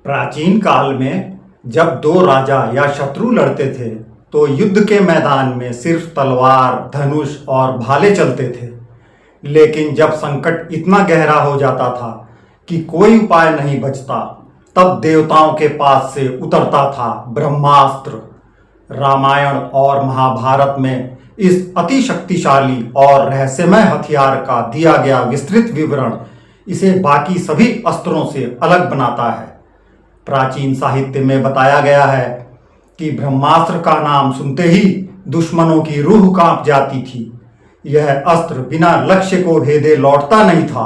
प्राचीन काल में जब दो राजा या शत्रु लड़ते थे तो युद्ध के मैदान में सिर्फ तलवार, धनुष और भाले चलते थे। लेकिन जब संकट इतना गहरा हो जाता था कि कोई उपाय नहीं बचता, तब देवताओं के पास से उतरता था ब्रह्मास्त्र। रामायण और महाभारत में इस अति शक्तिशाली और रहस्यमय हथियार का दिया गया विस्तृत विवरण इसे बाकी सभी अस्त्रों से अलग बनाता है। प्राचीन साहित्य में बताया गया है कि ब्रह्मास्त्र का नाम सुनते ही दुश्मनों की रूह कांप जाती थी। यह अस्त्र बिना लक्ष्य को भेदे लौटता नहीं था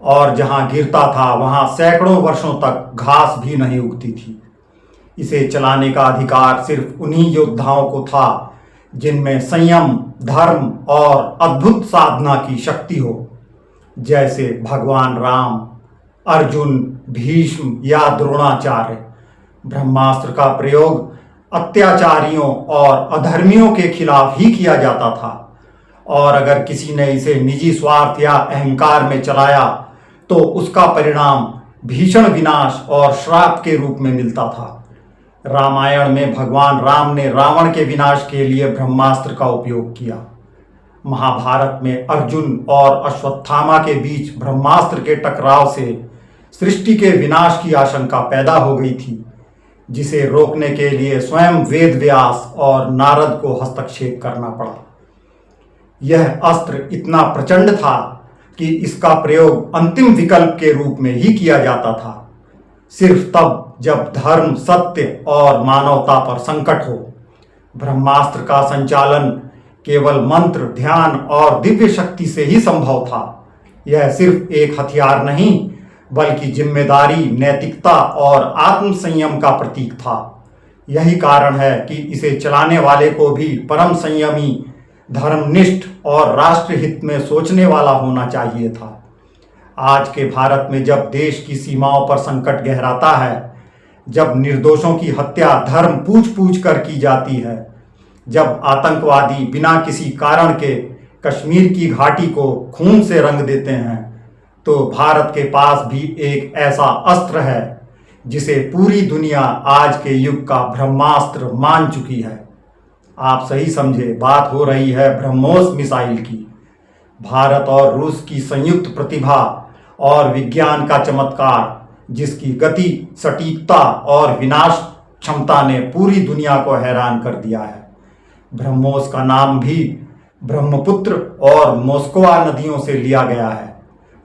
और जहां गिरता था वहां सैकड़ों वर्षों तक घास भी नहीं उगती थी। इसे चलाने का अधिकार सिर्फ उन्हीं योद्धाओं को था जिनमें संयम, धर्म और अद्भुत साधना की शक्ति हो, जैसे भगवान राम, अर्जुन, भीष्म या द्रोणाचार्य। ब्रह्मास्त्र का प्रयोग अत्याचारियों और अधर्मियों के खिलाफ ही किया जाता था और अगर किसी ने इसे निजी स्वार्थ या अहंकार में चलाया तो उसका परिणाम भीषण विनाश और श्राप के रूप में मिलता था। रामायण में भगवान राम ने रावण के विनाश के लिए ब्रह्मास्त्र का उपयोग किया। महाभारत में अर्जुन और अश्वत्थामा के बीच ब्रह्मास्त्र के टकराव से सृष्टि के विनाश की आशंका पैदा हो गई थी, जिसे रोकने के लिए स्वयं वेद व्यास और नारद को हस्तक्षेप करना पड़ा। यह अस्त्र इतना प्रचंड था कि इसका प्रयोग अंतिम विकल्प के रूप में ही किया जाता था, सिर्फ तब जब धर्म, सत्य और मानवता पर संकट हो। ब्रह्मास्त्र का संचालन केवल मंत्र, ध्यान और दिव्य शक्ति से ही संभव था। यह सिर्फ एक हथियार नहीं बल्कि जिम्मेदारी, नैतिकता और आत्म संयम का प्रतीक था। यही कारण है कि इसे चलाने वाले को भी परम संयमी, धर्मनिष्ठ और राष्ट्रहित में सोचने वाला होना चाहिए था। आज के भारत में जब देश की सीमाओं पर संकट गहराता है, जब निर्दोषों की हत्या धर्म पूछ पूछ कर की जाती है, जब आतंकवादी बिना किसी कारण के कश्मीर की घाटी को खून से रंग देते हैं, तो भारत के पास भी एक ऐसा अस्त्र है जिसे पूरी दुनिया आज के युग का ब्रह्मास्त्र मान चुकी है। आप सही समझे, बात हो रही है ब्रह्मोस मिसाइल की। भारत और रूस की संयुक्त प्रतिभा और विज्ञान का चमत्कार, जिसकी गति, सटीकता और विनाश क्षमता ने पूरी दुनिया को हैरान कर दिया है। ब्रह्मोस का नाम भी ब्रह्मपुत्र और मोस्कवा नदियों से लिया गया है,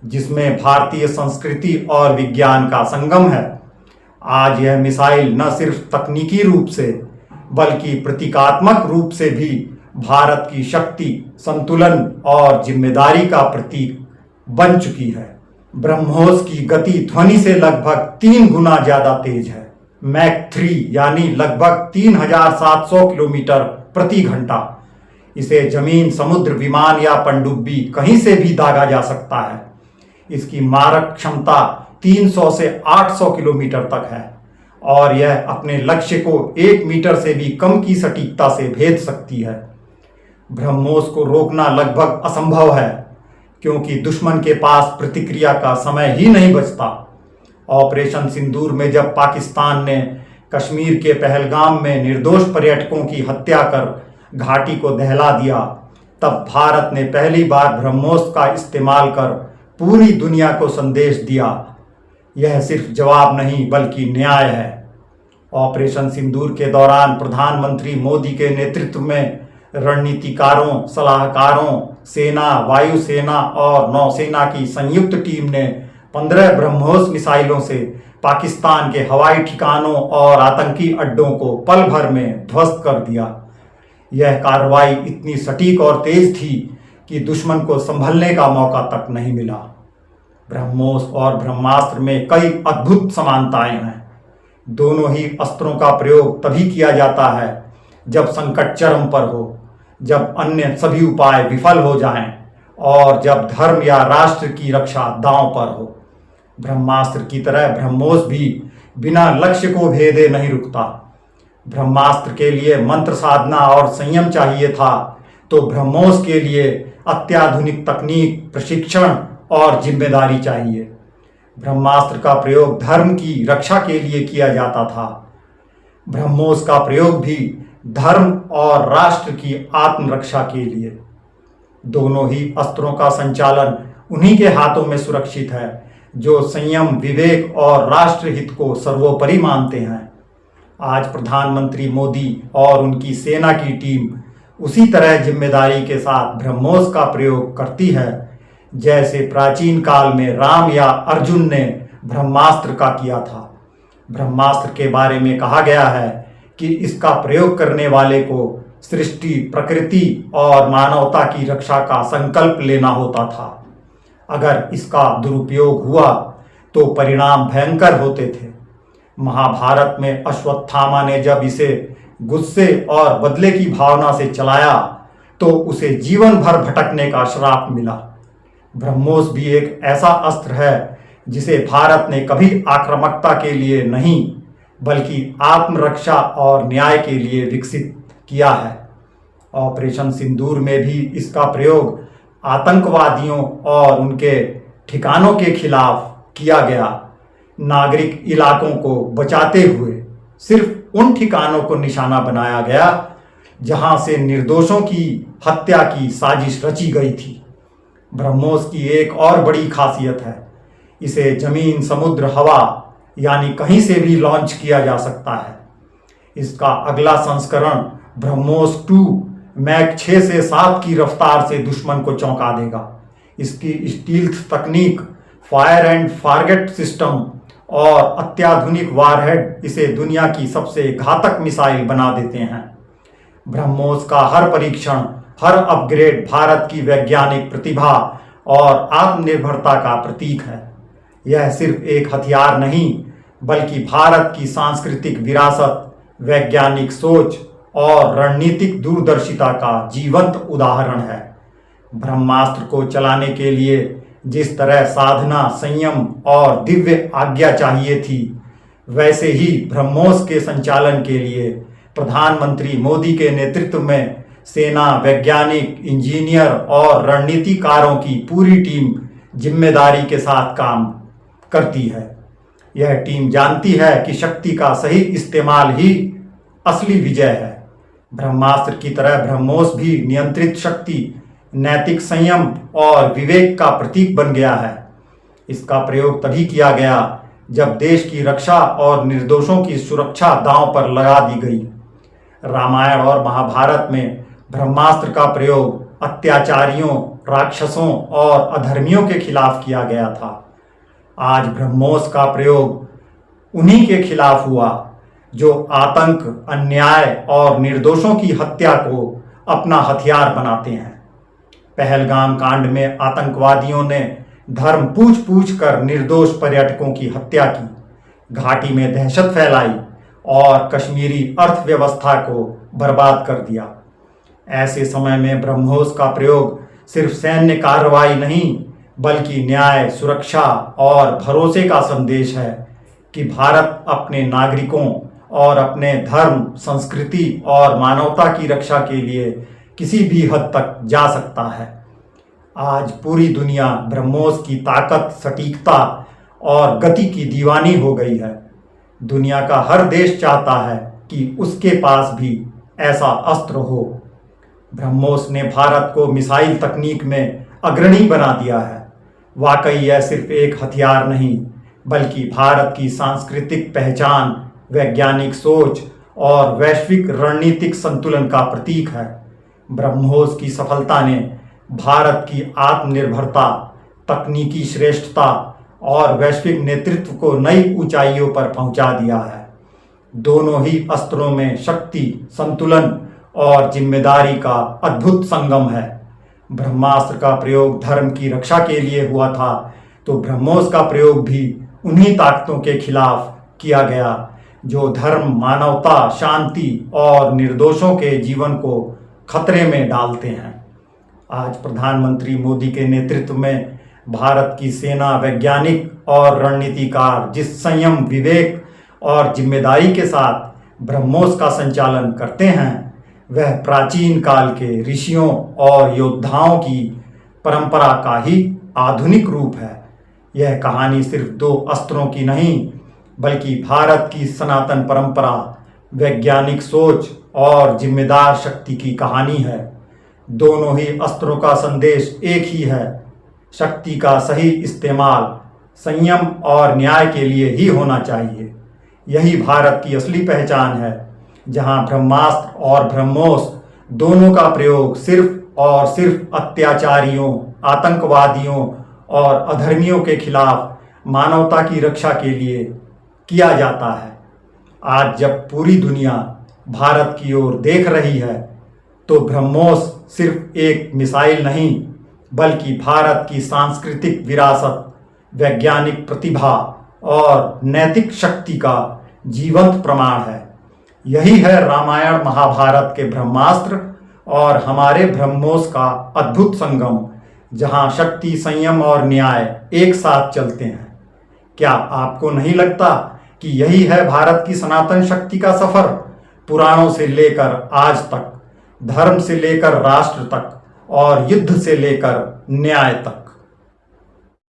जिसमें भारतीय संस्कृति और विज्ञान का संगम है। आज यह मिसाइल न सिर्फ तकनीकी रूप से बल्कि प्रतीकात्मक रूप से भी भारत की शक्ति, संतुलन और जिम्मेदारी का प्रतीक बन चुकी है। ब्रह्मोस की गति ध्वनि से लगभग 3 गुना ज्यादा तेज है। मैक 3 यानी लगभग 3700 किलोमीटर प्रति घंटा। इसे जमीन, समुद्र, विमान या पनडुब्बी कहीं से भी दागा जा सकता है। इसकी मारक क्षमता 300 से 800 किलोमीटर तक है और यह अपने लक्ष्य को 1 मीटर से भी कम की सटीकता से भेद सकती है। ब्रह्मोस को रोकना लगभग असंभव है क्योंकि दुश्मन के पास प्रतिक्रिया का समय ही नहीं बचता। ऑपरेशन सिंदूर में जब पाकिस्तान ने कश्मीर के पहलगाम में निर्दोष पर्यटकों की हत्या कर घाटी को दहला दिया, तब भारत ने पहली बार ब्रह्मोस का इस्तेमाल कर पूरी दुनिया को संदेश दिया। यह सिर्फ जवाब नहीं बल्कि न्याय है। ऑपरेशन सिंदूर के दौरान प्रधानमंत्री मोदी के नेतृत्व में रणनीतिकारों, सलाहकारों, सेना, वायुसेना और नौसेना की संयुक्त टीम ने 15 ब्रह्मोस मिसाइलों से पाकिस्तान के हवाई ठिकानों और आतंकी अड्डों को पल भर में ध्वस्त कर दिया। यह कार्रवाई इतनी सटीक और तेज थी कि दुश्मन को संभलने का मौका तक नहीं मिला। ब्रह्मोस और ब्रह्मास्त्र में कई अद्भुत समानताएं हैं। दोनों ही अस्त्रों का प्रयोग तभी किया जाता है जब संकट चरम पर हो, जब अन्य सभी उपाय विफल हो जाएं और जब धर्म या राष्ट्र की रक्षा दांव पर हो। ब्रह्मास्त्र की तरह ब्रह्मोस भी बिना लक्ष्य को भेदे नहीं रुकता। ब्रह्मास्त्र के लिए मंत्र साधना और संयम चाहिए था, तो ब्रह्मोस के लिए अत्याधुनिक तकनीक, प्रशिक्षण और जिम्मेदारी चाहिए। ब्रह्मास्त्र का प्रयोग धर्म की रक्षा के लिए किया जाता था। ब्रह्मोस का प्रयोग भी धर्म और राष्ट्र की आत्मरक्षा के लिए। दोनों ही अस्त्रों का संचालन उन्हीं के हाथों में सुरक्षित है जो संयम, विवेक और राष्ट्रहित को सर्वोपरि मानते हैं। आज प्रधानमंत्री मोदी और उनकी सेना की टीम उसी तरह जिम्मेदारी के साथ ब्रह्मोस का प्रयोग करती है जैसे प्राचीन काल में राम या अर्जुन ने ब्रह्मास्त्र का किया था। ब्रह्मास्त्र के बारे में कहा गया है कि इसका प्रयोग करने वाले को सृष्टि, प्रकृति और मानवता की रक्षा का संकल्प लेना होता था। अगर इसका दुरुपयोग हुआ तो परिणाम भयंकर होते थे। महाभारत में अश्वत्थामा ने जब इसे गुस्से और बदले की भावना से चलाया तो उसे जीवन भर भटकने का श्राप मिला। ब्रह्मोस भी एक ऐसा अस्त्र है जिसे भारत ने कभी आक्रामकता के लिए नहीं बल्कि आत्मरक्षा और न्याय के लिए विकसित किया है। ऑपरेशन सिंदूर में भी इसका प्रयोग आतंकवादियों और उनके ठिकानों के खिलाफ किया गया। नागरिक इलाकों को बचाते हुए सिर्फ उन ठिकानों को निशाना बनाया गया जहां से निर्दोषों की हत्या की साजिश रची गई थी। ब्रह्मोस की एक और बड़ी खासियत है, इसे जमीन, समुद्र, हवा यानी कहीं से भी लॉन्च किया जा सकता है। इसका अगला संस्करण ब्रह्मोस 2 मैक 6 से 7 की रफ्तार से दुश्मन को चौंका देगा। इसकी स्टील्थ तकनीक, फायर एंड फॉरगेट सिस्टम और अत्याधुनिक वारहेड इसे दुनिया की सबसे घातक मिसाइल बना देते हैं। ब्रह्मोस का हर परीक्षण, हर अपग्रेड भारत की वैज्ञानिक प्रतिभा और आत्मनिर्भरता का प्रतीक है। यह सिर्फ एक हथियार नहीं बल्कि भारत की सांस्कृतिक विरासत, वैज्ञानिक सोच और रणनीतिक दूरदर्शिता का जीवंत उदाहरण है। ब्रह्मास्त्र को चलाने के लिए जिस तरह साधना, संयम और दिव्य आज्ञा चाहिए थी, वैसे ही ब्रह्मोस के संचालन के लिए प्रधानमंत्री मोदी के नेतृत्व में सेना, वैज्ञानिक, इंजीनियर और रणनीतिकारों की पूरी टीम जिम्मेदारी के साथ काम करती है। यह टीम जानती है कि शक्ति का सही इस्तेमाल ही असली विजय है। ब्रह्मास्त्र की तरह ब्रह्मोस भी नियंत्रित शक्ति, नैतिक संयम और विवेक का प्रतीक बन गया है। इसका प्रयोग तभी किया गया जब देश की रक्षा और निर्दोषों की सुरक्षा दांव पर लगा दी गई। रामायण और महाभारत में ब्रह्मास्त्र का प्रयोग अत्याचारियों, राक्षसों और अधर्मियों के खिलाफ किया गया था। आज ब्रह्मोस का प्रयोग उन्हीं के खिलाफ हुआ जो आतंक, अन्याय और निर्दोषों की हत्या को अपना हथियार बनाते हैं। पहलगाम कांड में आतंकवादियों ने धर्म पूछ कर निर्दोष पर्यटकों की हत्या की, घाटी में दहशत फैलाई और कश्मीरी अर्थव्यवस्था को बर्बाद कर दिया। ऐसे समय में ब्रह्मोस का प्रयोग सिर्फ सैन्य कार्रवाई नहीं बल्कि न्याय, सुरक्षा और भरोसे का संदेश है कि भारत अपने नागरिकों और अपने धर्म, संस्कृति और मानवता की रक्षा के लिए किसी भी हद तक जा सकता है। आज पूरी दुनिया ब्रह्मोस की ताकत, सटीकता और गति की दीवानी हो गई है। दुनिया का हर देश चाहता है कि उसके पास भी ऐसा अस्त्र हो। ब्रह्मोस ने भारत को मिसाइल तकनीक में अग्रणी बना दिया है। वाकई यह सिर्फ एक हथियार नहीं बल्कि भारत की सांस्कृतिक पहचान, वैज्ञानिक सोच और वैश्विक रणनीतिक संतुलन का प्रतीक है। ब्रह्मोस की सफलता ने भारत की आत्मनिर्भरता, तकनीकी श्रेष्ठता और वैश्विक नेतृत्व को नई ऊंचाइयों पर पहुंचा दिया है। दोनों ही अस्त्रों में शक्ति, संतुलन और जिम्मेदारी का अद्भुत संगम है। ब्रह्मास्त्र का प्रयोग धर्म की रक्षा के लिए हुआ था तो ब्रह्मोस का प्रयोग भी उन्हीं ताकतों के खिलाफ किया गया जो धर्म, मानवता, शांति और निर्दोषों के जीवन को खतरे में डालते हैं। आज प्रधानमंत्री मोदी के नेतृत्व में भारत की सेना, वैज्ञानिक और रणनीतिकार जिस संयम, विवेक और जिम्मेदारी के साथ ब्रह्मोस का संचालन करते हैं, वह प्राचीन काल के ऋषियों और योद्धाओं की परंपरा का ही आधुनिक रूप है। यह कहानी सिर्फ दो अस्त्रों की नहीं, बल्कि भारत की सनातन परंपरा, वैज्ञानिक सोच और जिम्मेदार शक्ति की कहानी है। दोनों ही अस्त्रों का संदेश एक ही है, शक्ति का सही इस्तेमाल संयम और न्याय के लिए ही होना चाहिए। यही भारत की असली पहचान है, जहां ब्रह्मास्त्र और ब्रह्मोस दोनों का प्रयोग सिर्फ और सिर्फ अत्याचारियों, आतंकवादियों और अधर्मियों के खिलाफ मानवता की रक्षा के लिए किया जाता है। आज जब पूरी दुनिया भारत की ओर देख रही है, तो ब्रह्मोस सिर्फ एक मिसाइल नहीं, बल्कि भारत की सांस्कृतिक विरासत, वैज्ञानिक प्रतिभा और नैतिक शक्ति का जीवंत प्रमाण है। यही है रामायण महाभारत के ब्रह्मास्त्र और हमारे ब्रह्मोस का अद्भुत संगम, जहां शक्ति, संयम और न्याय एक साथ चलते हैं। क्या आपको नहीं लगता कि यही है भारत की सनातन शक्ति का सफर, पुराणों से लेकर आज तक, धर्म से लेकर राष्ट्र तक और युद्ध से लेकर न्याय तक।